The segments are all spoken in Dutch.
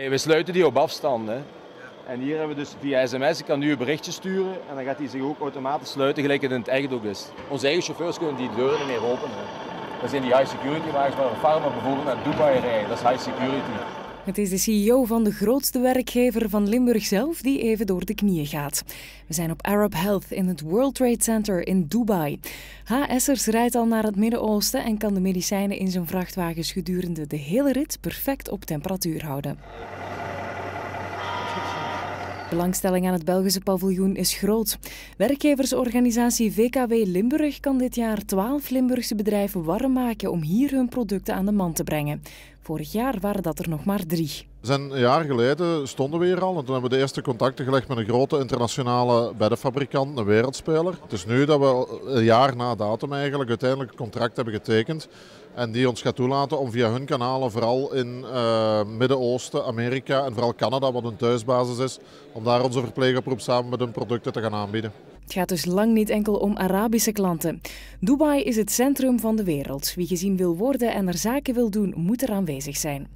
We sluiten die op afstand. Hè. En hier hebben we dus via sms, ik kan nu een berichtje sturen en dan gaat die zich ook automatisch sluiten gelijk het in het echt ook is. Onze eigen chauffeurs kunnen die deuren niet meer openen. Dat zijn die high security wagens waar een farmer bijvoorbeeld naar Dubai rijdt. Dat is high security. Het is de CEO van de grootste werkgever van Limburg zelf die even door de knieën gaat. We zijn op Arab Health in het World Trade Center in Dubai. HS'ers rijdt al naar het Midden-Oosten en kan de medicijnen in zijn vrachtwagens gedurende de hele rit perfect op temperatuur houden. Belangstelling aan het Belgische paviljoen is groot. Werkgeversorganisatie VKW Limburg kan dit jaar 12 Limburgse bedrijven warm maken om hier hun producten aan de man te brengen. Vorig jaar waren dat er nog maar 3. Een jaar geleden stonden we hier al en toen hebben we de eerste contacten gelegd met een grote internationale beddenfabrikant, een wereldspeler. Het is nu dat we een jaar na datum eigenlijk uiteindelijk een contract hebben getekend en die ons gaat toelaten om via hun kanalen vooral in Midden-Oosten, Amerika en vooral Canada, wat hun thuisbasis is, om daar onze verpleegoproep samen met hun producten te gaan aanbieden. Het gaat dus lang niet enkel om Arabische klanten. Dubai is het centrum van de wereld. Wie gezien wil worden en er zaken wil doen, moet er aanwezig zijn.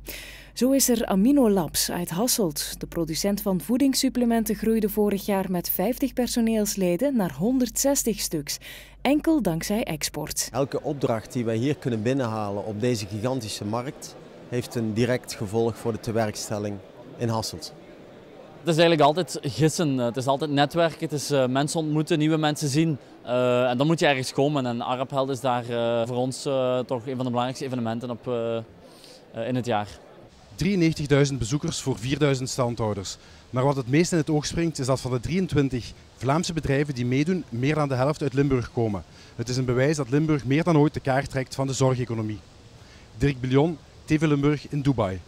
Zo is er Amino Labs uit Hasselt. De producent van voedingssupplementen groeide vorig jaar met 50 personeelsleden naar 160 stuks. Enkel dankzij export. Elke opdracht die wij hier kunnen binnenhalen op deze gigantische markt heeft een direct gevolg voor de tewerkstelling in Hasselt. Het is eigenlijk altijd gissen, het is altijd netwerken, het is mensen ontmoeten, nieuwe mensen zien. En dan moet je ergens komen en Arab Health is daar voor ons toch een van de belangrijkste evenementen in het jaar. 93.000 bezoekers voor 4.000 standhouders. Maar wat het meest in het oog springt is dat van de 23 Vlaamse bedrijven die meedoen, meer dan de helft uit Limburg komen. Het is een bewijs dat Limburg meer dan ooit de kaart trekt van de zorgeconomie. Dirk Biljon, TV Limburg in Dubai.